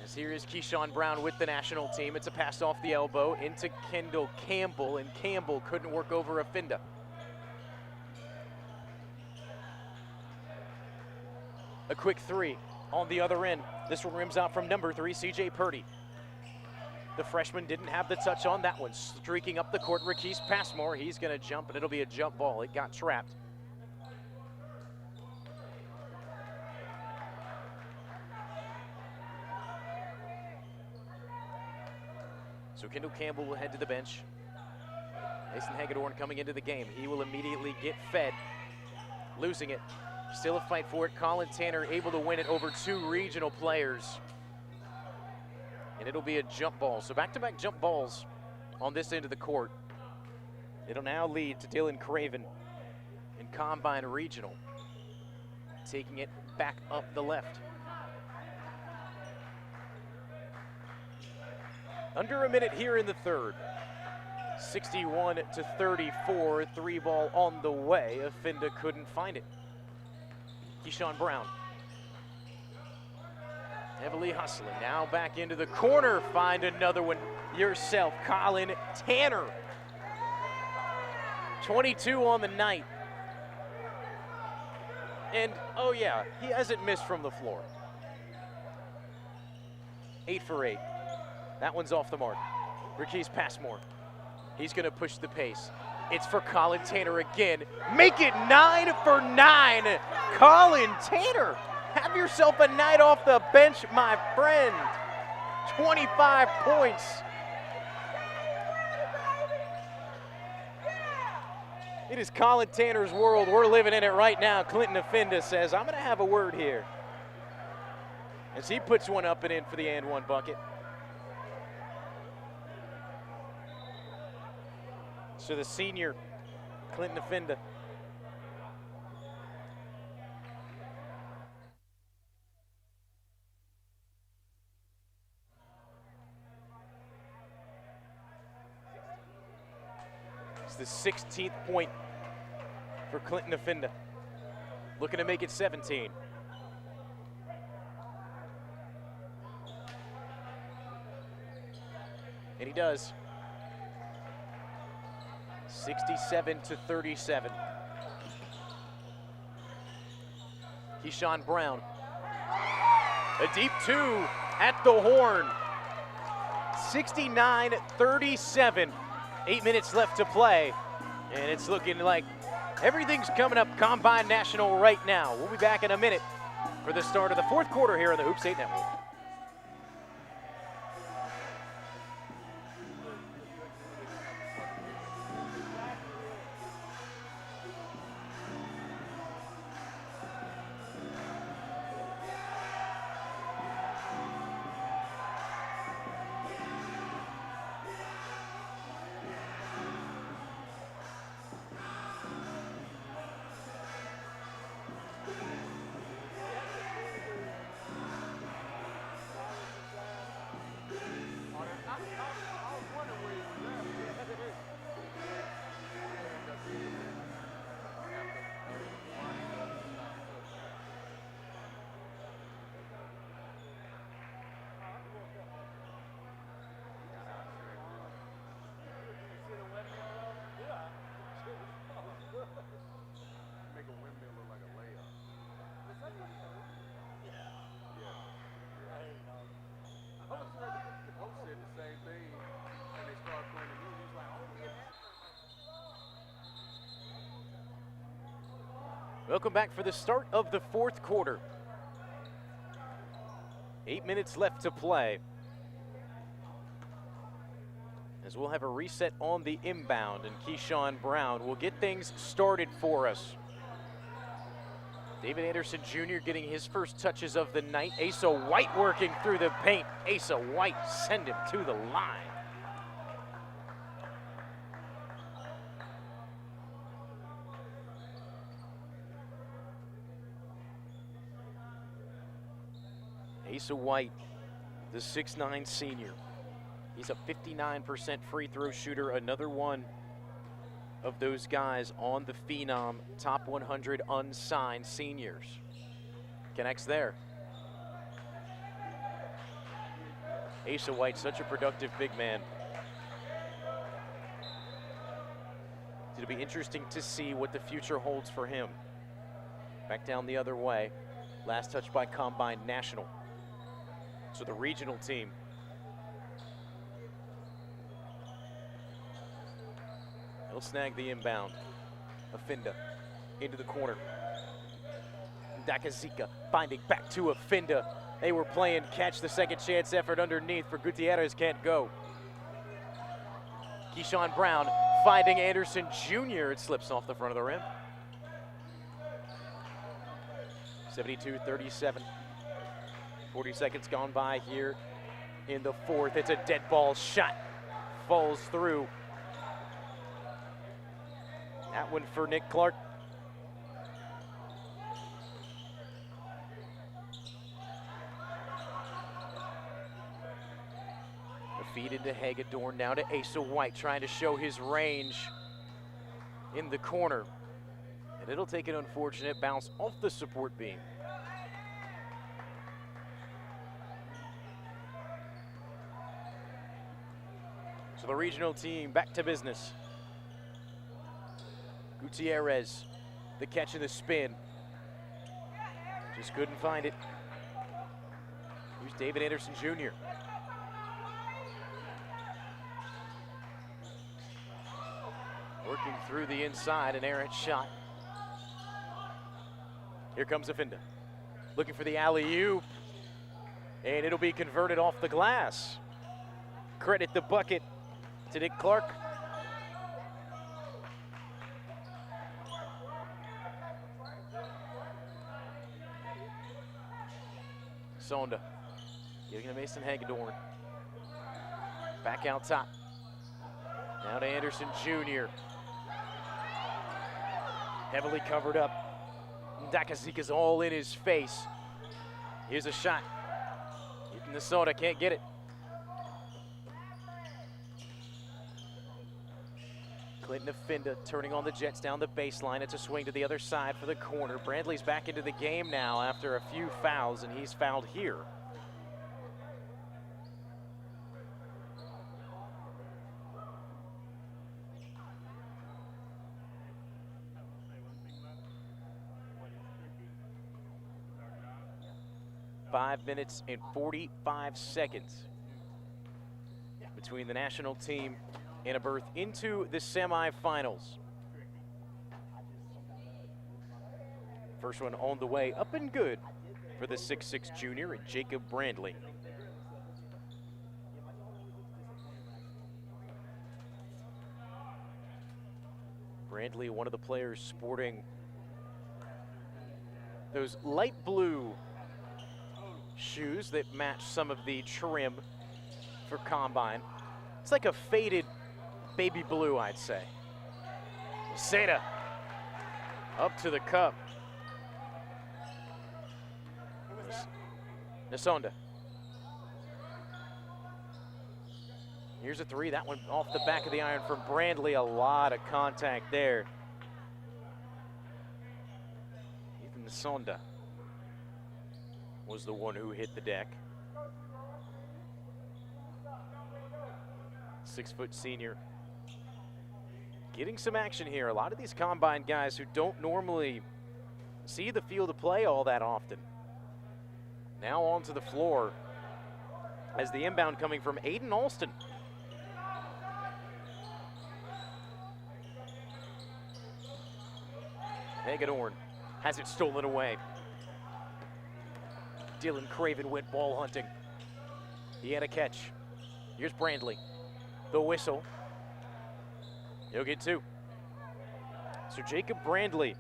As here is Keshawn Brown with the national team. It's a pass off the elbow into Kendall Campbell, and Campbell couldn't work over Efinda. A quick three on the other end. This one rims out from number 3, CJ Purdie. The freshman didn't have the touch on that one. Streaking up the court, Rakease Passmore. He's going to jump, and it'll be a jump ball. It got trapped. So Kendall Campbell will head to the bench. Mason Hagedorn coming into the game. He will immediately get fed. Losing it. Still a fight for it. Collin Tanner able to win it over 2 regional players. And it'll be a jump ball. So back-to-back jump balls on this end of the court. It'll now lead to Dylan Craven in Combine Regional, taking it back up the left. Under a minute here in the third. 61-34, 3 ball on the way. Efinda couldn't find it. Keshawn Brown. Heavily hustling, now back into the corner, find another one yourself, Collin Tanner. 22 on the night. And, oh yeah, he hasn't missed from the floor. 8 for 8. That one's off the mark. Rakease Passmore. He's gonna push the pace. It's for Collin Tanner again. Make it 9 for 9. Collin Tanner. Have yourself a night off the bench, my friend. 25 points. It is Collin Tanner's world. We're living in it right now. Clinton Efinda says, I'm going to have a word here. As he puts one up and in for the and one bucket. So the senior, Clinton Efinda. The 16th point for Clinton Efinda. Looking to make it 17. And he does. 67-37. Keshawn Brown. A deep 2 at the horn. 69-37. 8 minutes left to play, and it's looking like everything's coming up Combine National right now. We'll be back in a minute for the start of the 4th quarter here on the Hoopstate Network. Welcome back for the start of the fourth quarter. 8 minutes left to play. As we'll have a reset on the inbound, and Keshawn Brown will get things started for us. David Anderson Jr. getting his first touches of the night. Asa White working through the paint. Asa White send him to the line. Asa White, the 6'9" senior. He's a 59% free throw shooter, another one of those guys on the Phenom top 100 unsigned seniors. Connects there. Asa White, such a productive big man. It'll be interesting to see what the future holds for him. Back down the other way. Last touch by Combine National. So the regional team. He'll snag the inbound. Efinda into the corner. Ndakazieka finding back to Efinda. They were playing catch the second chance effort underneath for Gutierrez, can't go. Keshawn Brown finding Anderson Jr. It slips off the front of the rim. 72-37. 40 seconds gone by here in the fourth. It's a dead ball shot. Falls through. That one for Nick Clarke. A feed into Hagedorn, now to Asa White, trying to show his range in the corner. And it'll take an unfortunate bounce off the support beam. So the regional team back to business. Gutierrez, the catch and the spin. Just couldn't find it. Here's David Anderson Jr. Working through the inside, an errant shot. Here comes Efinda. Looking for the alley-oop. And it'll be converted off the glass. Credit the bucket to Nick Clarke. Sonda giving to Mason Hagedorn. Back out top. Now to Anderson Jr. Heavily covered up. Ndakazieka's all in his face. Here's a shot. Nsiona can't get it. Clinton Efinda turning on the Jets down the baseline. It's a swing to the other side for the corner. Brandley's back into the game now after a few fouls, and he's fouled here. Five minutes and 45 seconds between the national team and a berth into the semifinals. First one on the way, up and good for the 6'6" junior and Jacob Brandley. Brandley, one of the players sporting those light blue shoes that match some of the trim for Combine. It's like a faded baby blue, I'd say. Seda up to the cup. Nsiona. Here's a three, that one off the back of the iron from Brandley. A lot of contact there. Nsiona was the one who hit the deck. 6-foot senior. Getting some action here. A lot of these Combine guys who don't normally see the field of play all that often. Now onto the floor as the inbound coming from Aiden Alston. Hagedorn has it stolen away. Dylan Craven went ball hunting. He had a catch. Here's Brandley. The whistle. He'll get 2. So Jacob Brandley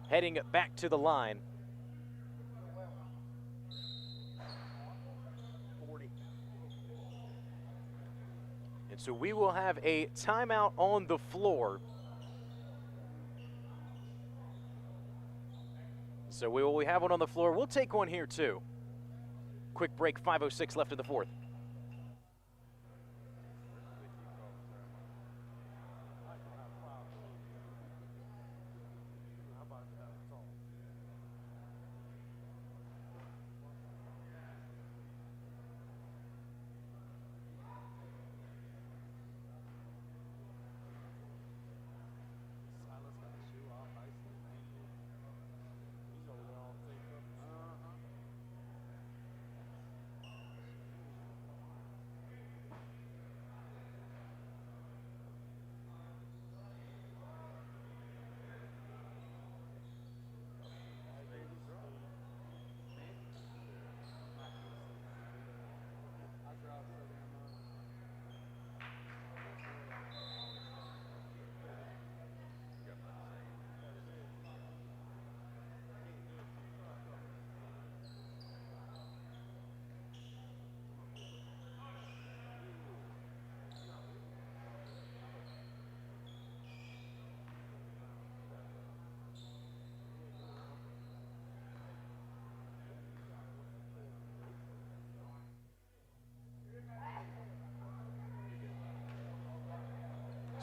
heading back to the line. 40. And so we will have a timeout on the floor. So we have one on the floor. We'll take one here too. Quick break, 5:06 left in the 4th.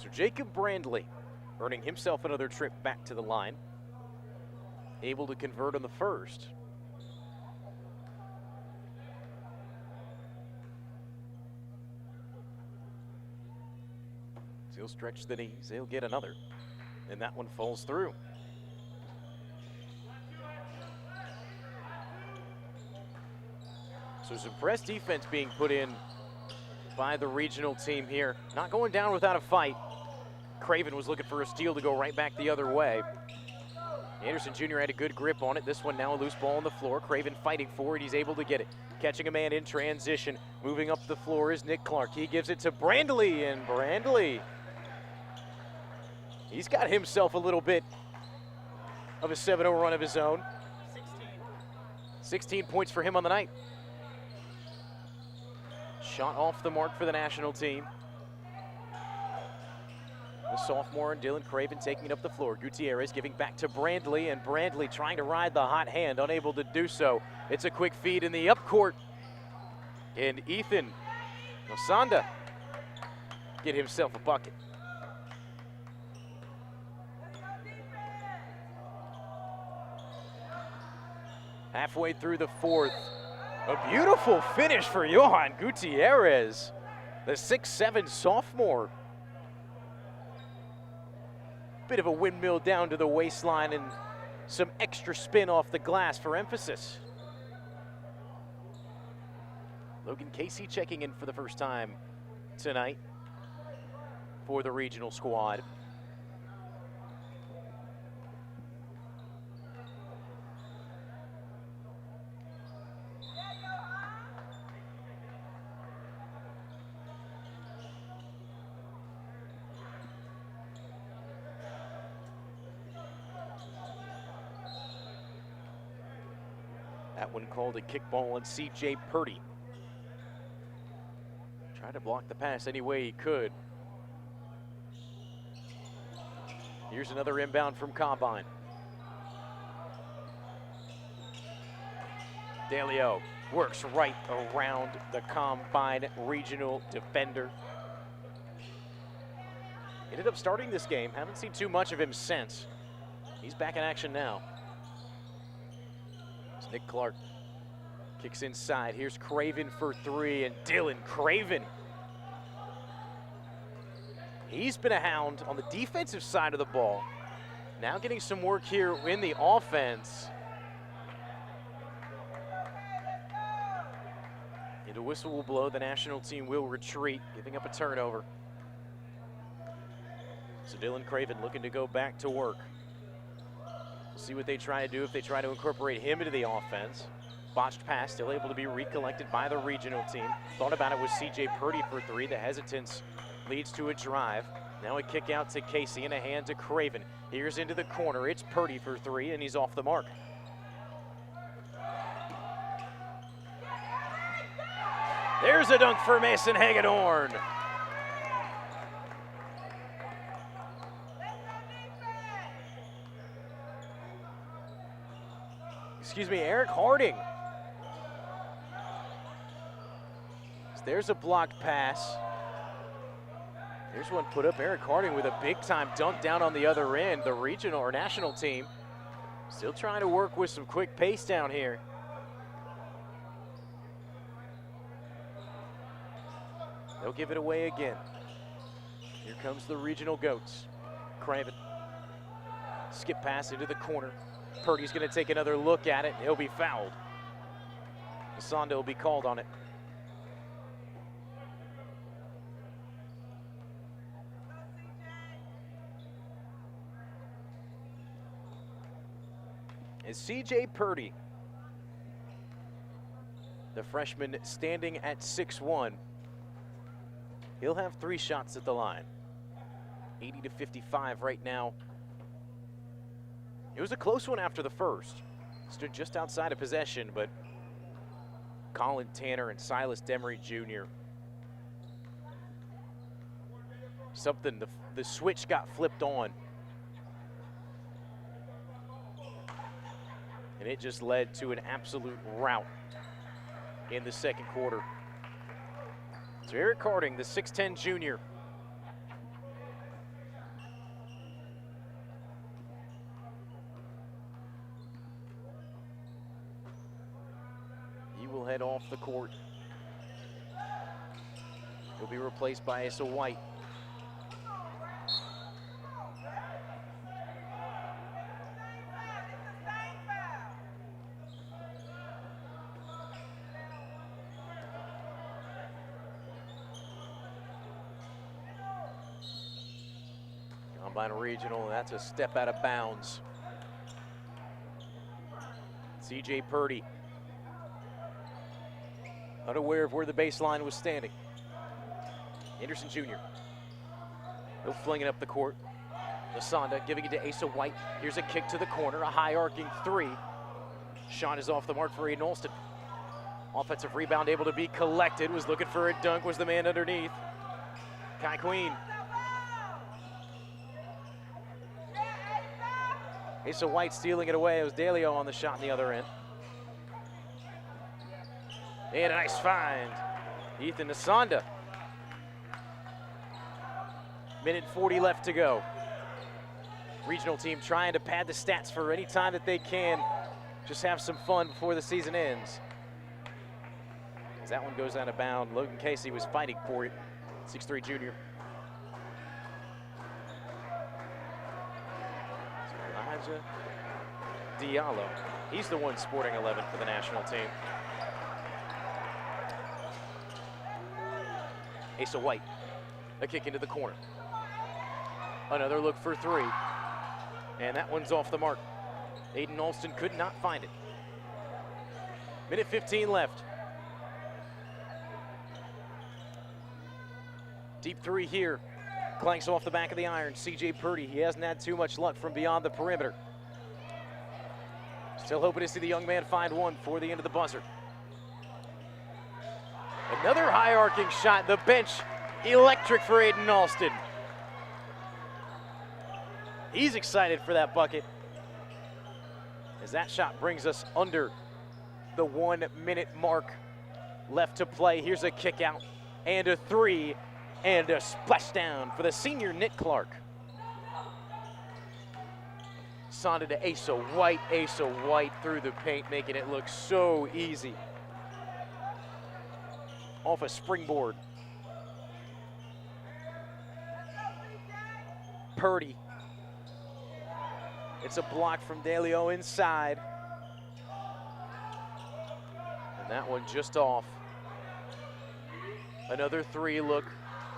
So Jacob Brandley earning himself another trip back to the line. Able to convert on the first. So he'll stretch the knees, he'll get another. And that one falls through. So some press defense being put in by the regional team here. Not going down without a fight. Craven was looking for a steal to go right back the other way. Anderson Jr. had a good grip on it. This one now a loose ball on the floor. Craven fighting for it. He's able to get it. Catching a man in transition. Moving up the floor is Nick Clarke. He gives it to Brandley, and Brandley, he's got himself a little bit of a 7-0 run of his own. 16 points for him on the night. Shot off the mark for the national team. The sophomore and Dylan Craven taking it up the floor. Gutierrez giving back to Brandley, and Brandley trying to ride the hot hand, unable to do so. It's a quick feed in the up court. And Ethan Nosanda get himself a bucket. Halfway through the 4th. A beautiful finish for Johan Gutierrez, the 6'7" sophomore. Bit of a windmill down to the waistline and some extra spin off the glass for emphasis. Logan Caissie checking in for the first time tonight for the regional squad. That one called a kickball on C.J. Purdie. Tried to block the pass any way he could. Here's another inbound from Combine. Diallo works right around the Combine regional defender. Ended up starting this game. Haven't seen too much of him since. He's back in action now. Nick Clarke kicks inside. Here's Craven for 3, and Dylan Craven. He's been a hound on the defensive side of the ball. Now getting some work here in the offense. And a whistle will blow. The national team will retreat, giving up a turnover. So Dylan Craven looking to go back to work. See what they try to do, if they try to incorporate him into the offense. Botched pass, still able to be recollected by the regional team. Thought about it with CJ Purdie for three. The hesitance leads to a drive. Now a kick out to Caissie and a hand to Craven. Here's into the corner. It's Purdie for three, and he's off the mark. There's a dunk for Mason Hagedorn. Excuse me, Erich Harding. There's a blocked pass. There's one put up. Erich Harding with a big-time dunk down on the other end. The regional or national team still trying to work with some quick pace down here. They'll give it away again. Here comes the regional goats. Craven. Skip pass into the corner. Purdie's going to take another look at it. He'll be fouled. Efinda will be called on it. Is CJ Purdie, the freshman, standing at 6'1". He'll have 3 shots at the line. 80 to 55 right now. It was a close one after the first. Stood just outside of possession, but Collin Tanner and Silas Demary Jr. Something, the switch got flipped on. And it just led to an absolute rout in the second quarter. So Erich Harding, the 6'10 junior. He will head off the court. He'll be replaced by Asa White. Combine regional, that's a step out of bounds. CJ Purdie, unaware of where the baseline was standing. Anderson Jr. He'll fling it up the court. Efinda giving it to Asa White. Here's a kick to the corner, a high arcing three. Shot is off the mark for Aiden Alston. Offensive rebound able to be collected. Was looking for a dunk, was the man underneath. Kai Queen. Asa White stealing it away. It was Diallo on the shot on the other end. And a nice find. Ndakazieka. Minute 40 left to go. Regional team trying to pad the stats for any time that they can. Just have some fun before the season ends. As that one goes out of bounds, Logan Caissie was fighting for it. 6'3 junior. Elhadii Diallo. He's the one sporting 11 for the national team. Asa White, a kick into the corner. Another look for three. And that one's off the mark. Aiden Alston could not find it. Minute 15 left. Deep three here. Clanks off the back of the iron. CJ Purdie, he hasn't had too much luck from beyond the perimeter. Still hoping to see the young man find one for the end of the buzzer. Another high arcing shot. The bench electric for Aiden Alston. He's excited for that bucket. As that shot brings us under the 1 minute mark left to play. Here's a kick out and a three. And a splashdown for the senior Clarke. Sonded to Asa White. Asa White through the paint, making it look so easy. Off a springboard. Purdie. It's a block from Diallo inside. And that one just off. Another three look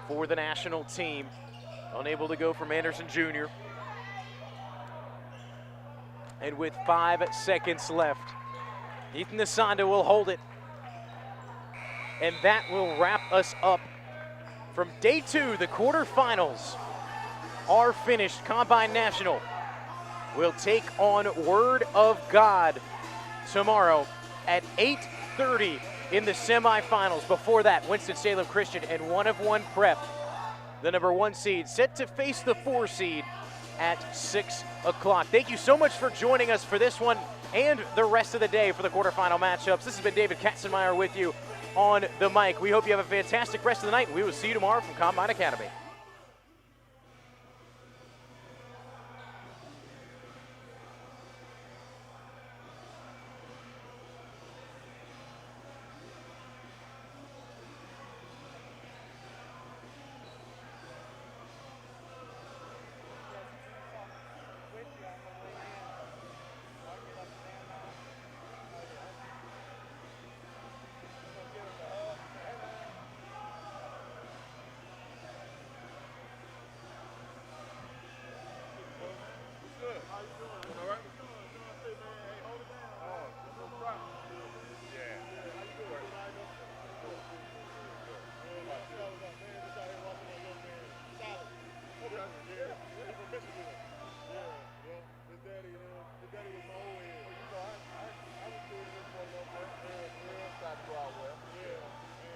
for the national team. Unable to go from Anderson Jr. And with 5 seconds left, Ethan Nsonda will hold it. And that will wrap us up from day 2. The quarterfinals are finished. Combine National will take on Word of God tomorrow at 8:30 in the semifinals. Before that, Winston-Salem Christian and 1 of 1 Prep, the number 1 seed, set to face the 4 seed at 6 o'clock. Thank you so much for joining us for this one and the rest of the day for the quarterfinal matchups. This has been David Katzenmeyer with you on the mic. We hope you have a fantastic rest of the night. We will see you tomorrow from Combine Academy.